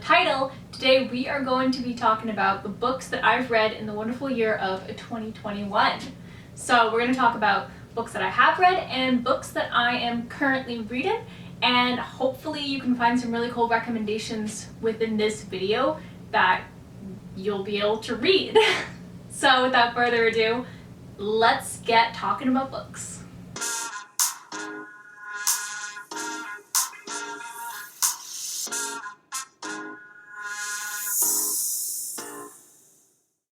title, today we are going to be talking about the books that I've read in the wonderful year of 2021. So we're going to talk about books that I have read and books that I am currently reading, and hopefully you can find some really cool recommendations within this video that you'll be able to read. So without further ado, let's get talking about books.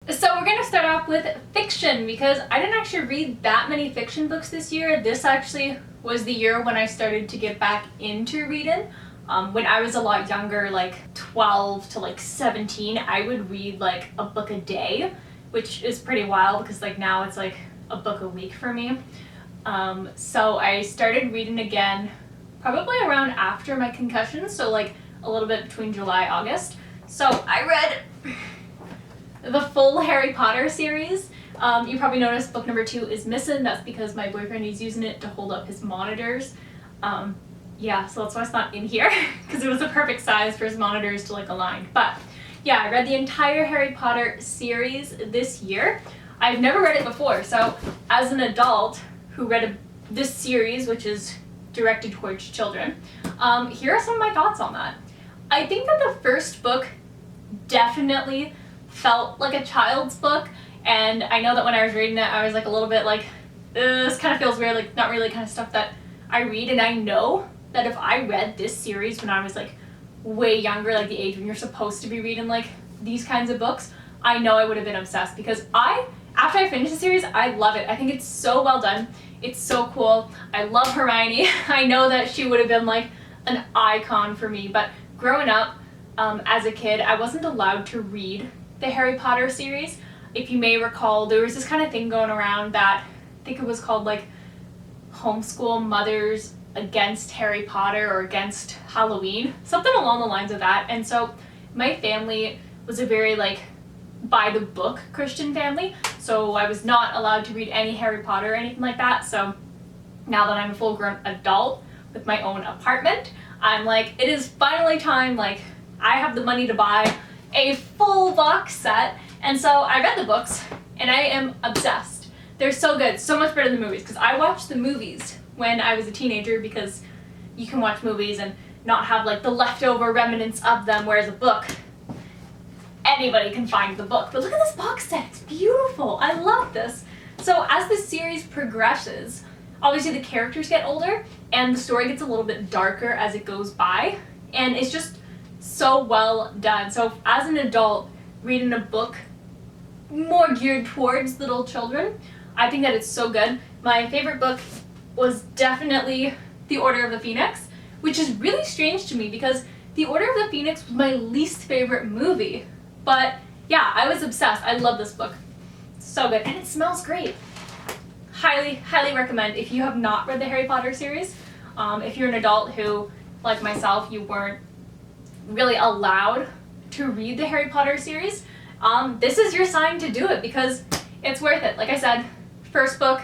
So we're going to start off with fiction because I didn't actually read that many fiction books this year. This actually was the year when I started to get back into reading. When I was a lot younger, like 12 to like 17, I would read like a book a day, which is pretty wild because like now it's like a book a week for me. So I started reading again probably around after my concussion, so like a little bit between July and August. So I read the full Harry Potter series. You probably noticed book number 2 is missing. That's because my boyfriend is using it to hold up his monitors. Yeah, so that's why it's not in here, because it was the perfect size for his monitors to like align. But yeah, I read the entire Harry Potter series this year. I've never read it before, so as an adult who read this series, which is directed towards children, here are some of my thoughts on that. I think that the first book definitely felt like a child's book, and I know that when I was reading it, I was like a little bit like, this kind of feels weird, like not really kind of stuff that I read. And I know that if I read this series when I was like way younger, like the age when you're supposed to be reading like these kinds of books, I know I would have been obsessed, because after I finished the series, I love it. I think it's so well done. It's so cool. I love Hermione. I know that she would have been like an icon for me, but growing up as a kid, I wasn't allowed to read the Harry Potter series. If you may recall, there was this kind of thing going around that I think it was called like Homeschool Mothers Against Harry Potter or Against Halloween, something along the lines of that. And so my family was a very like by the book Christian family, so I was not allowed to read any Harry Potter or anything like that. So now that I'm a full grown adult with my own apartment, I'm like, it is finally time, like I have the money to buy a full box set. And so I read the books and I am obsessed. They're so good, so much better than the movies, because I watched the movies when I was a teenager, because you can watch movies and not have like the leftover remnants of them, whereas a book, anybody can find the book. But look at this box set, it's beautiful. I love this. So as the series progresses, obviously the characters get older and the story gets a little bit darker as it goes by, and it's just so well done. So as an adult reading a book more geared towards little children, I think that it's so good. My favorite book was definitely The Order of the Phoenix, which is really strange to me because The Order of the Phoenix was my least favorite movie. But yeah, I was obsessed. I love this book. So good. And it smells great. Highly, highly recommend if you have not read the Harry Potter series. If you're an adult who, like myself, you weren't really allowed to read the Harry Potter series, this is your sign to do it, because it's worth it. Like I said, first book,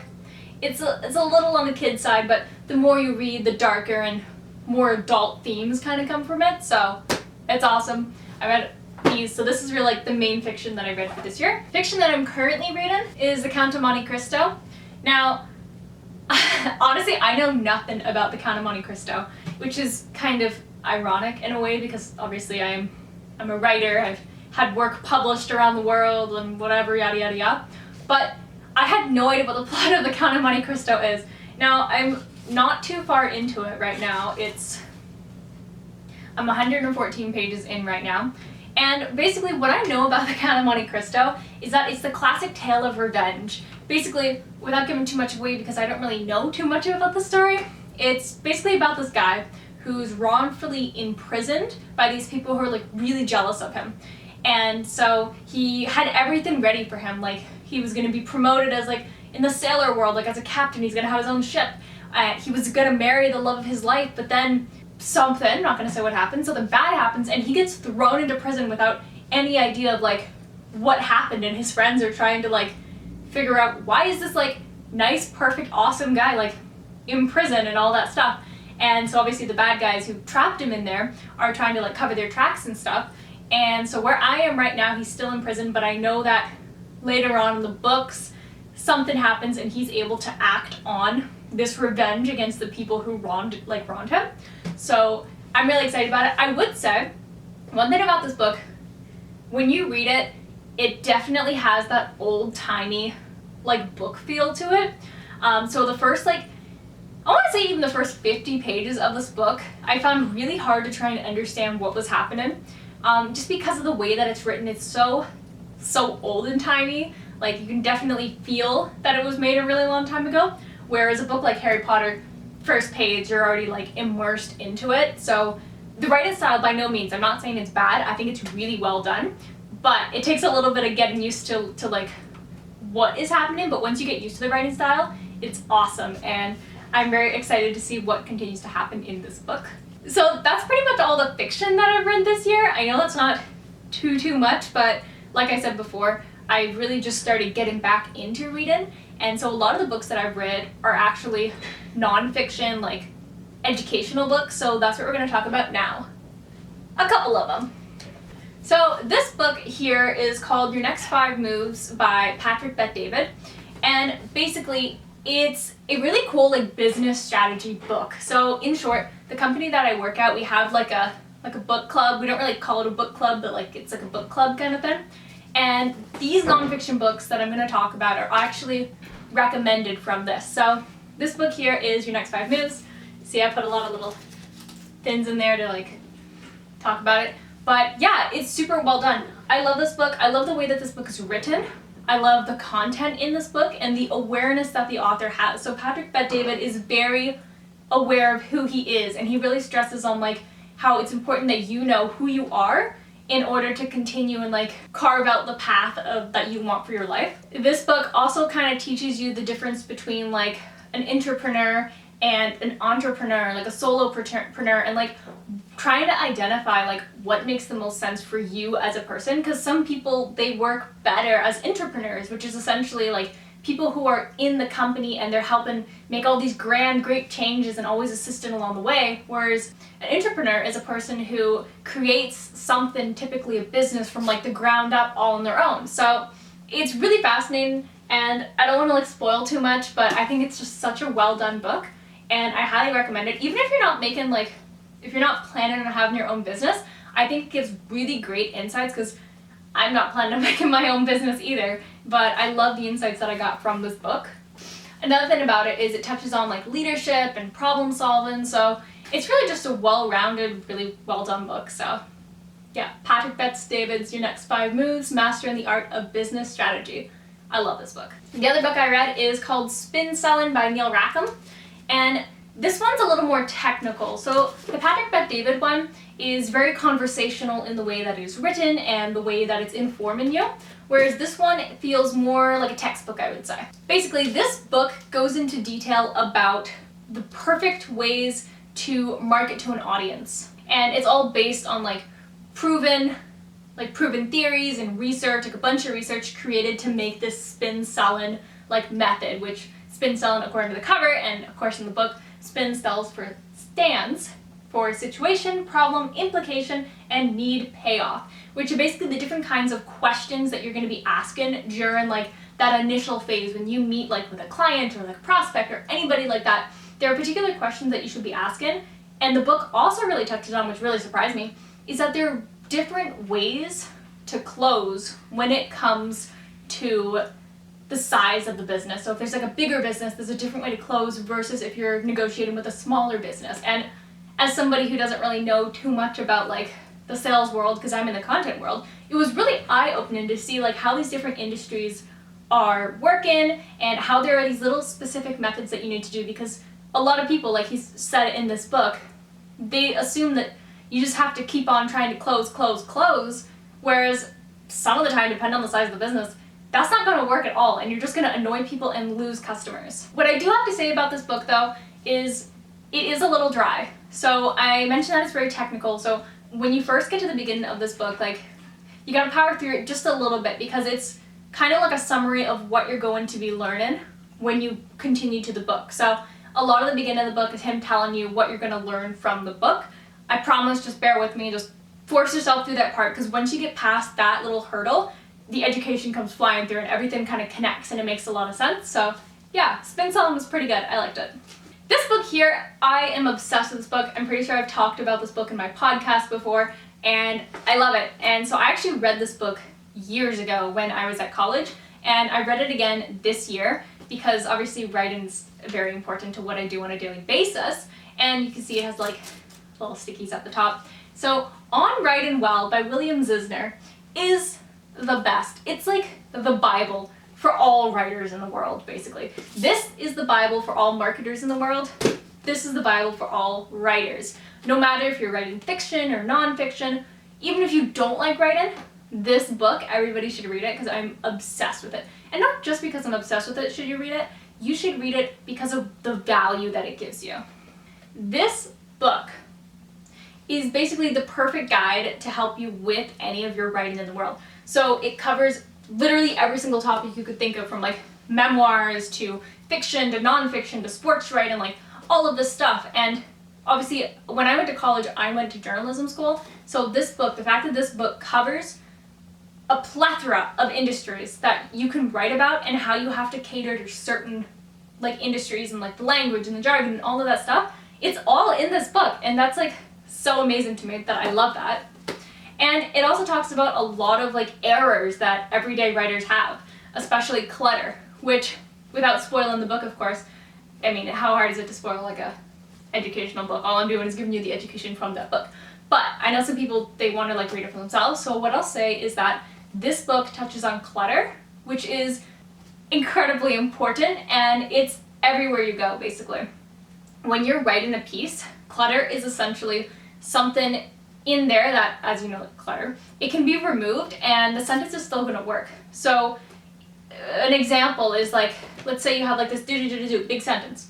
it's a little on the kid side, but the more you read, the darker and more adult themes kind of come from it. So it's awesome. I read these, so this is really like the main fiction that I read for this year. Fiction that I'm currently reading is The Count of Monte Cristo. Now, honestly, I know nothing about The Count of Monte Cristo, which is kind of ironic in a way, because obviously I'm a writer. I've had work published around the world and whatever, yada yada yada. But I had no idea what the plot of The Count of Monte Cristo is. Now, I'm not too far into it right now. I'm 114 pages in right now. And basically what I know about The Count of Monte Cristo is that it's the classic tale of revenge. Basically, without giving too much away because I don't really know too much about the story, it's basically about this guy who's wrongfully imprisoned by these people who are like really jealous of him. And so he had everything ready for him, like he was going to be promoted as like in the sailor world, like as a captain, he's going to have his own ship. He was going to marry the love of his life, but then something, not going to say what happened, something bad happens and he gets thrown into prison without any idea of like what happened, and his friends are trying to like figure out why is this like nice, perfect, awesome guy like in prison and all that stuff. And so obviously the bad guys who trapped him in there are trying to like cover their tracks and stuff. And so where I am right now, he's still in prison, but I know that later on in the books, something happens and he's able to act on this revenge against the people who wronged him. So I'm really excited about it. I would say one thing about this book, when you read it, it definitely has that old-timey like book feel to it. So the first I want to say even the first 50 pages of this book, I found really hard to try and understand what was happening. Just because of the way that it's written, it's so old and timey. Like you can definitely feel that it was made a really long time ago. Whereas a book like Harry Potter, first page, you're already like immersed into it. So the writing style, by no means, I'm not saying it's bad. I think it's really well done, but it takes a little bit of getting used to like what is happening. But once you get used to the writing style, it's awesome, and I'm very excited to see what continues to happen in this book. So that's pretty much all the fiction that I've read this year. I know that's not too much, but like I said before, I really just started getting back into reading, and so a lot of the books that I've read are actually non-fiction, like educational books, so that's what we're going to talk about now. A couple of them. So this book here is called Your Next 5 Moves by Patrick Bet-David, and basically it's a really cool like business strategy book. So in short, the company that I work at, we have like a book club. We don't really call it a book club, but like it's like a book club kind of thing. And these nonfiction books that I'm going to talk about are actually recommended from this. So this book here is Your Next 5 Moves. See, I put a lot of little things in there to like talk about it. But yeah, it's super well done. I love this book. I love the way that this book is written. I love the content in this book and the awareness that the author has. So Patrick Bet-David is very aware of who he is, and he really stresses on like how it's important that you know who you are in order to continue and like carve out the path that you want for your life. This book also kind of teaches you the difference between like an entrepreneur and an entrepreneur, like a solopreneur, and like trying to identify like what makes the most sense for you as a person, because some people, they work better as entrepreneurs, which is essentially like people who are in the company and they're helping make all these great changes and always assisting along the way, whereas an entrepreneur is a person who creates something, typically a business, from like the ground up all on their own. So it's really fascinating, and I don't want to like spoil too much, but I think it's just such a well done book, and I highly recommend it. Even if you're not making like, if you're not planning on having your own business, I think it gives really great insights, because I'm not planning on making my own business either, but I love the insights that I got from this book. Another thing about it is it touches on like leadership and problem solving, so it's really just a well-rounded, really well-done book. So yeah, Patrick Bet-David's Your Next 5 Moves, Mastering the Art of Business Strategy. I love this book. The other book I read is called Spin Selling by Neil Rackham, and this one's a little more technical. So the Patrick Bet-David one is very conversational in the way that it is written and the way that it's informing you, whereas this one feels more like a textbook, I would say. Basically, this book goes into detail about the perfect ways to market to an audience, and it's all based on like proven theories and research, like a bunch of research created to make this spin selling like method, which spin selling, according to the cover and of course in the book, spin stands for situation, problem, implication, and need payoff, which are basically the different kinds of questions that you're going to be asking during like that initial phase when you meet like with a client or like a prospect or anybody like that. There are particular questions that you should be asking, and the book also really touches on, which really surprised me, is that there are different ways to close when it comes to the size of the business. So if there's like a bigger business, there's a different way to close versus if you're negotiating with a smaller business. And as somebody who doesn't really know too much about like the sales world, because I'm in the content world, it was really eye-opening to see like how these different industries are working and how there are these little specific methods that you need to do, because a lot of people, like he said in this book, they assume that you just have to keep on trying to close, whereas some of the time, depending on the size of the business, that's not going to work at all, and you're just going to annoy people and lose customers. What I do have to say about this book, though, is it is a little dry. So I mentioned that it's very technical, so when you first get to the beginning of this book, like, you got to power through it just a little bit, because it's kind of like a summary of what you're going to be learning when you continue to the book. So A lot of the beginning of the book is him telling you what you're going to learn from the book. I promise, just bear with me, just force yourself through that part, because once you get past that little hurdle, the education comes flying through and everything kind of connects and it makes a lot of sense. So yeah, Spin Selling was pretty good. I liked it. This book here, I am obsessed with this book. I'm pretty sure I've talked about this book in my podcast before, and I love it. And so I actually read this book years ago when I was at college, and I read it again this year because obviously writing's very important to what I do on a daily basis. And you can see it has like little stickies at the top. So On Writing Well by William Zisner is the best. It's like the Bible for all writers in the world, basically. This is the Bible for all marketers in the world. This is the Bible for all writers. No matter if you're writing fiction or nonfiction, even if you don't like writing, this book, everybody should read it because I'm obsessed with it. And not just because I'm obsessed with it should you read it, you should read it because of the value that it gives you. This book is basically the perfect guide to help you with any of your writing in the world. So it covers literally every single topic you could think of, from like memoirs to fiction to nonfiction to sports writing, like all of this stuff. And obviously when I went to college, I went to journalism school. So this book, the fact that this book covers a plethora of industries that you can write about and how you have to cater to certain like industries and like the language and the jargon and all of that stuff, it's all in this book. And that's like so amazing to me that I love that. And it also talks about a lot of like errors that everyday writers have, especially clutter, which, without spoiling the book, of course, I mean, how hard is it to spoil like a educational book? All I'm doing is giving you the education from that book. But I know some people, they want to like read it for themselves. So what I'll say is that this book touches on clutter, which is incredibly important, and it's everywhere you go, basically. When you're writing a piece, clutter is essentially something in there that, as you know, like clutter, it can be removed and the sentence is still going to work. So an example is like, let's say you have like this big sentence.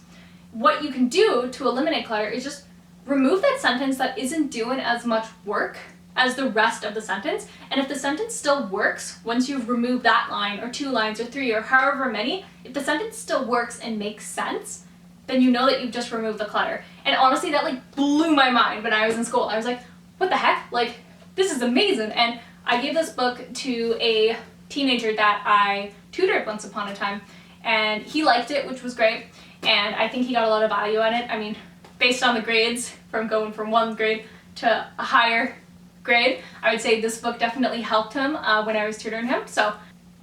What you can do to eliminate clutter is just remove that sentence that isn't doing as much work as the rest of the sentence. And if the sentence still works, once you've removed that line or 2 lines or 3 or however many, if the sentence still works and makes sense, then you know that you've just removed the clutter. And honestly, that like blew my mind when I was in school. I was like, what the heck? Like, this is amazing. And I gave this book to a teenager that I tutored once upon a time, and he liked it, which was great. And I think he got a lot of value on it. I mean, based on the grades, from going from 1st grade to a higher grade, I would say this book definitely helped him when I was tutoring him. So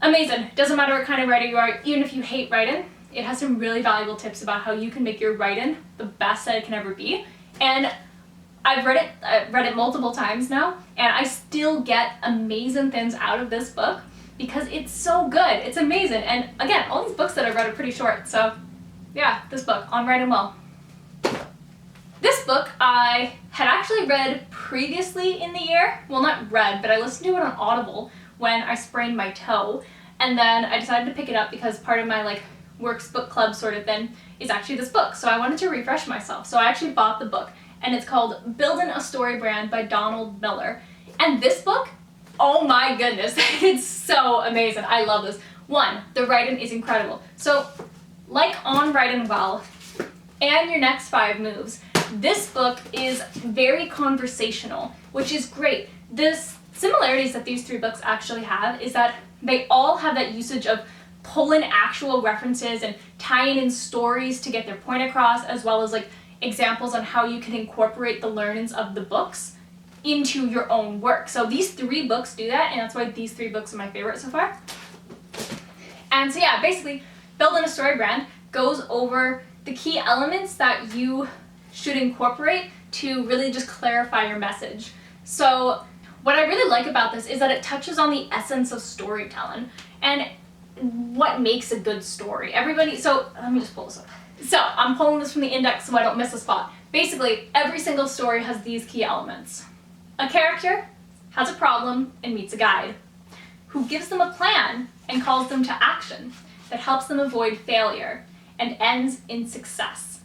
amazing. Doesn't matter what kind of writer you are, even if you hate writing, it has some really valuable tips about how you can make your writing the best that it can ever be. And I've read it multiple times now, and I still get amazing things out of this book because it's so good. It's amazing. And again, all these books that I've read are pretty short. So yeah, this book, On Writing Well. This book I had actually read previously in the year. Well, not read, but I listened to it on Audible when I sprained my toe. And then I decided to pick it up because part of my like works book club sort of thing is actually this book. So I wanted to refresh myself. So I actually bought the book, and it's called Building a Story Brand by Donald Miller. And this book, oh my goodness, it's so amazing. I love this. 1, the writing is incredible. So like On Writing Well and Your Next 5 Moves, this book is very conversational, which is great. The similarities that these 3 books actually have is that they all have that usage of pulling actual references and tying in stories to get their point across, as well as like examples on how you can incorporate the learnings of the books into your own work. So these 3 books do that, and that's why these 3 books are my favorite so far. And so yeah, basically, Building a Story Brand goes over the key elements that you should incorporate to really just clarify your message. So what I really like about this is that it touches on the essence of storytelling and what makes a good story. So let me just pull this up. So I'm pulling this from the index so I don't miss a spot. Basically, every single story has these key elements. A character has a problem and meets a guide, who gives them a plan and calls them to action that helps them avoid failure and ends in success.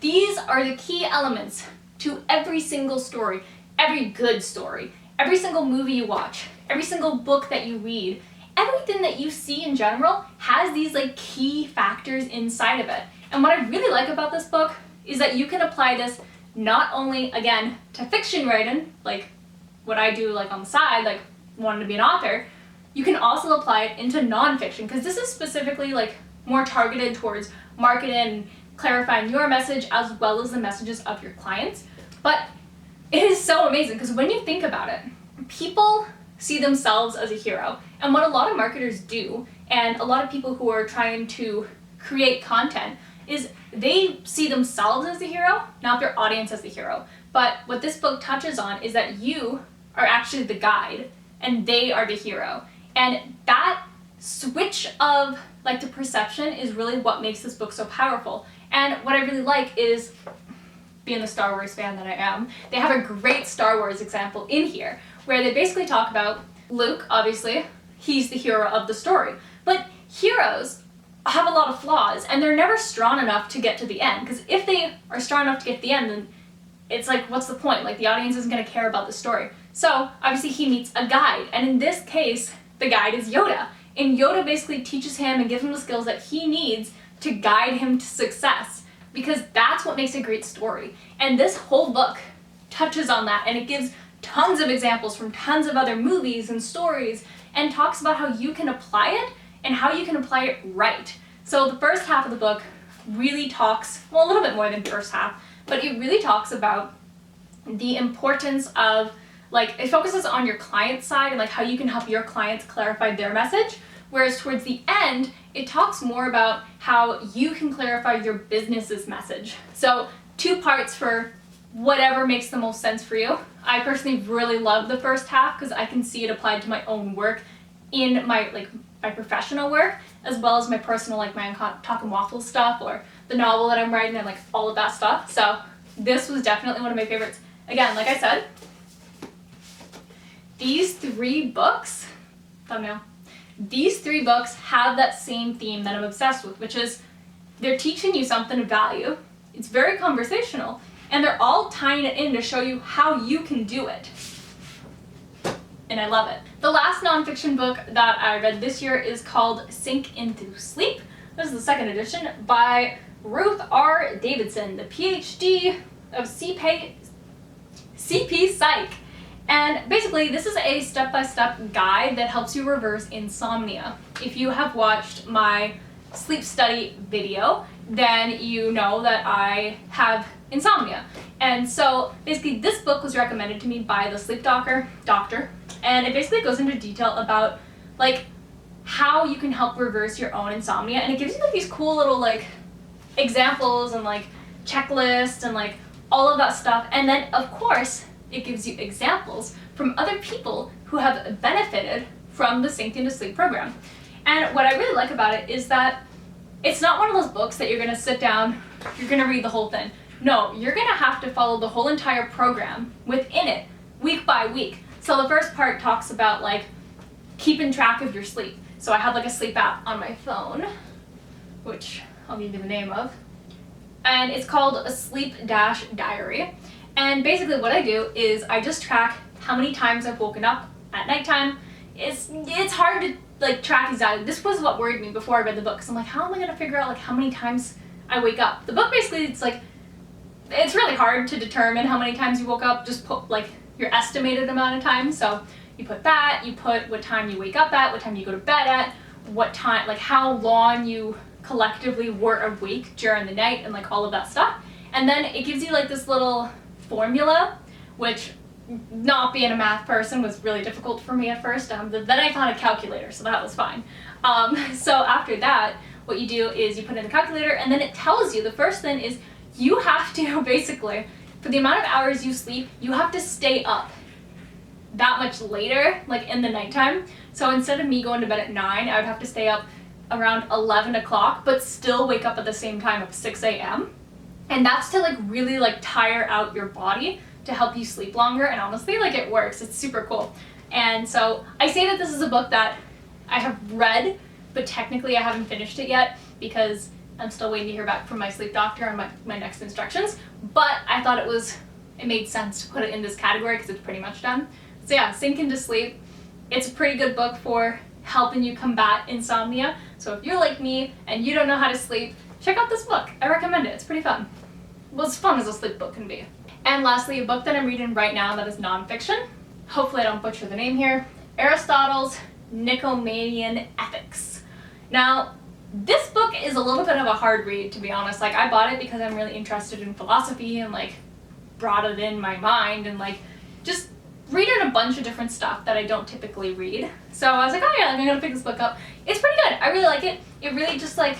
These are the key elements to every single story, every good story, every single movie you watch, every single book that you read. everything that you see in general has these like key factors inside of it. And what I really like about this book is that you can apply this not only, again, to fiction writing, like what I do like on the side, like wanting to be an author, you can also apply it into nonfiction, because this is specifically like more targeted towards marketing and clarifying your message as well as the messages of your clients. But it is so amazing because when you think about it, people see themselves as a hero. And what a lot of marketers do, and a lot of people who are trying to create content, is they see themselves as the hero, not their audience as the hero. But what this book touches on is that you are actually the guide and they are the hero. And that switch of like the perception is really what makes this book so powerful. And what I really like is, being the Star Wars fan that I am, they have a great Star Wars example in here where they basically talk about Luke, obviously, he's the hero of the story. But heroes have a lot of flaws and they're never strong enough to get to the end, because if they are strong enough to get to the end, then it's like, what's the point? Like, the audience isn't going to care about the story. So obviously he meets a guide, and in this case the guide is Yoda, and Yoda basically teaches him and gives him the skills that he needs to guide him to success, because that's what makes a great story. And this whole book touches on that, and it gives tons of examples from tons of other movies and stories, and talks about how you can apply it and how you can apply it right. So the first half of the book really talks, well, a little bit more than the first half, but it really talks about the importance of, like, it focuses on your client side and like how you can help your clients clarify their message. Whereas towards the end, it talks more about how you can clarify your business's message. So 2 parts for whatever makes the most sense for you. I personally really love the first half because I can see it applied to my own work in my professional work, as well as my personal, like my Talking Waffles stuff, or the novel that I'm writing, and like all of that stuff. So this was definitely one of my favorites. Again, like I said, these 3 books, thumbnail, these 3 books have that same theme that I'm obsessed with, which is they're teaching you something of value. It's very conversational, and they're all tying it in to show you how you can do it. And I love it. The last nonfiction book that I read this year is called Sink into Sleep. This is the 2nd edition by Ruth R. Davidson, the PhD of CP Psych. And basically, this is a step-by-step guide that helps you reverse insomnia. If you have watched my sleep study video, then you know that I have insomnia. And so basically this book was recommended to me by the sleep doctor, and it basically goes into detail about like how you can help reverse your own insomnia, and it gives you like these cool little like examples and like checklists and like all of that stuff. And then of course it gives you examples from other people who have benefited from the Sink into Sleep program. And what I really like about it is that it's not one of those books that you're gonna sit down, you're gonna read the whole thing. No, you're gonna have to follow the whole entire program within it, week by week. So the first part talks about like keeping track of your sleep. So I have like a sleep app on my phone, which I'll give you the name of. And it's called a Sleep-Diary. And basically what I do is I just track how many times I've woken up at nighttime. It's hard to like track exactly. This was what worried me before I read the book, because I'm like, how am I gonna figure out like how many times I wake up? The book basically, it's like, it's really hard to determine how many times you woke up. Just put like your estimated amount of time. So you put that, you put what time you wake up at, what time you go to bed at, what time, like how long you collectively were awake during the night, and like all of that stuff. And then it gives you like this little formula, which, not being a math person, was really difficult for me at first. Then I found a calculator, so that was fine. So after that, what you do is you put in the calculator, and then it tells you, the first thing is you have to basically, for the amount of hours you sleep, you have to stay up that much later, like in the nighttime. So instead of me going to bed at 9, I would have to stay up around 11 o'clock, but still wake up at the same time at 6 a.m. And that's to like really like tire out your body to help you sleep longer. And honestly, like it works. It's super cool. And so I say that this is a book that I have read, but technically I haven't finished it yet because I'm still waiting to hear back from my sleep doctor on my next instructions. But I thought it made sense to put it in this category because it's pretty much done. So yeah, Sink into Sleep. It's a pretty good book for helping you combat insomnia. So if you're like me and you don't know how to sleep, check out this book. I recommend it. It's pretty fun. Well, as fun as a sleep book can be. And lastly, a book that I'm reading right now that is nonfiction. Hopefully I don't butcher the name here. Aristotle's Nicomachean Ethics. Now, this book is a little bit of a hard read, to be honest. Like, I bought it because I'm really interested in philosophy and like brought it in my mind and like just reading a bunch of different stuff that I don't typically read. So I was like, oh yeah, I'm gonna pick this book up. It's pretty good. I really like it. It really just like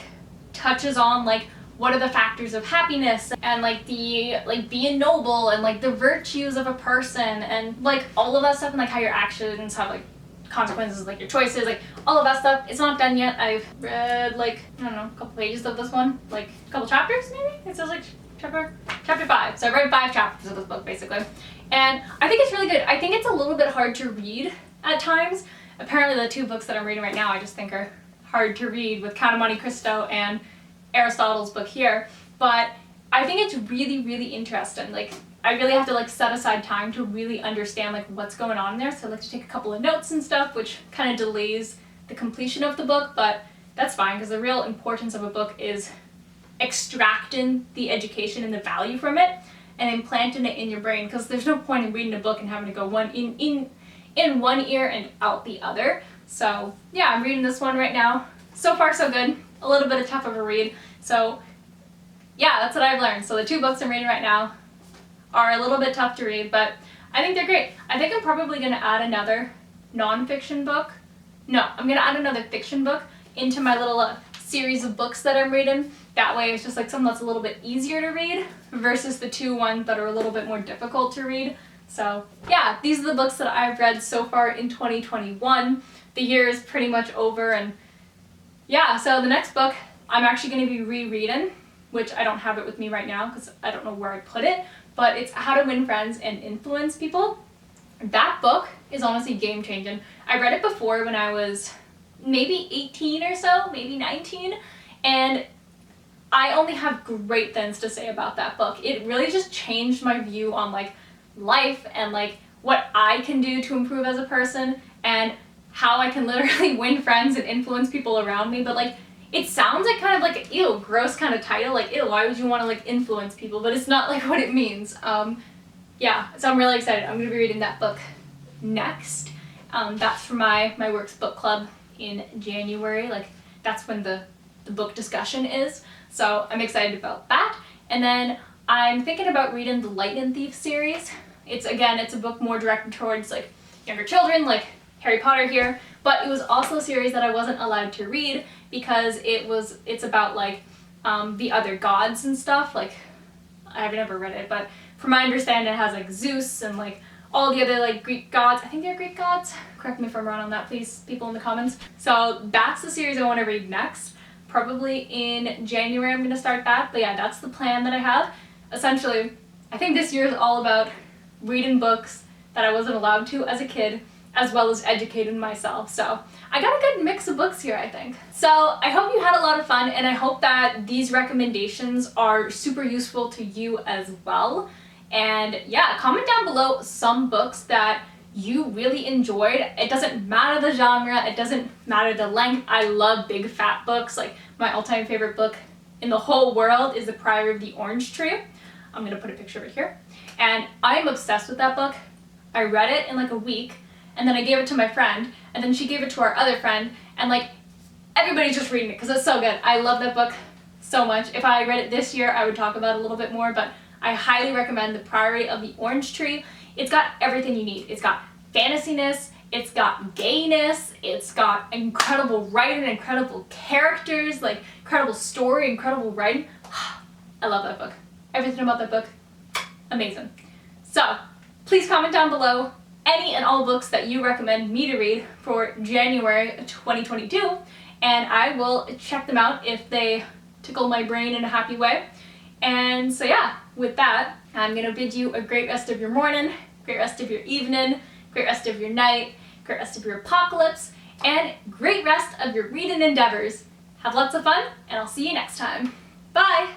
touches on like what are the factors of happiness and like the like being noble and like the virtues of a person and like all of that stuff and like how your actions have like consequences, like your choices, like all of that stuff. It's not done yet. I've read like, I don't know, a couple pages of this one, like a couple chapters maybe? It says like chapter 5. So I read 5 chapters of this book basically. And I think it's really good. I think it's a little bit hard to read at times. Apparently the 2 books that I'm reading right now I just think are hard to read, with Count of Monte Cristo and Aristotle's book here. But I think it's really, really interesting. Like, I really have to like set aside time to really understand like what's going on there. So I like to take a couple of notes and stuff, which kind of delays the completion of the book, but that's fine because the real importance of a book is extracting the education and the value from it and implanting it in your brain, because there's no point in reading a book and having to go one in one ear and out the other. So yeah, I'm reading this one right now. So far so good. A little bit of tough of a read. So yeah, that's what I've learned. So the 2 books I'm reading right now are a little bit tough to read, but I think they're great. I think I'm probably going to add another nonfiction book. No, I'm going to add another fiction book into my little series of books that I'm reading. That way it's just like something that's a little bit easier to read versus the 2 ones that are a little bit more difficult to read. So yeah, these are the books that I've read so far in 2021. The year is pretty much over, and yeah, so the next book I'm actually going to be rereading, which I don't have it with me right now because I don't know where I put it, but it's How to Win Friends and Influence People. That book is honestly game-changing. I read it before when I was maybe 18 or so, maybe 19, and I only have great things to say about that book. It really just changed my view on like life and like what I can do to improve as a person and how I can literally win friends and influence people around me. But like, it sounds like kind of like a ew, gross kind of title, like ew, why would you want to like influence people? But it's not like what it means. Yeah, so I'm really excited. I'm going to be reading that book next. That's for my works book club in January. Like, that's when the book discussion is. So I'm excited about that. And then I'm thinking about reading the Lightning Thief series. It's a book more directed towards like younger children, like Harry Potter here, but it was also a series that I wasn't allowed to read because it's about like the other gods and stuff. Like, I've never read it, but from my understanding it has like Zeus and like all the other like Greek gods. I think they're Greek gods. Correct me if I'm wrong on that, please, people in the comments. So that's the series I want to read next. Probably in January I'm going to start that, but yeah, that's the plan that I have. Essentially, I think this year is all about reading books that I wasn't allowed to as a kid, as well as educating myself. So I got a good mix of books here, I think. So I hope you had a lot of fun, and I hope that these recommendations are super useful to you as well. And yeah, comment down below some books that you really enjoyed. It doesn't matter the genre, it doesn't matter the length. I love big fat books. Like, my all-time favorite book in the whole world is The Priory of the Orange Tree. I'm gonna put a picture of it here. And I am obsessed with that book. I read it in like a week, and then I gave it to my friend, and then she gave it to our other friend, and like everybody's just reading it because it's so good. I love that book so much. If I read it this year, I would talk about it a little bit more, but I highly recommend The Priory of the Orange Tree. It's got everything you need. It's got fantasyness, it's got gayness, it's got incredible writing, incredible characters, like incredible story, incredible writing. I love that book. Everything about that book, amazing. So please comment down below any and all books that you recommend me to read for January 2022, and I will check them out if they tickle my brain in a happy way. And so yeah, with that, I'm gonna bid you a great rest of your morning, great rest of your evening, great rest of your night, great rest of your apocalypse, and great rest of your reading endeavors. Have lots of fun, and I'll see you next time. Bye!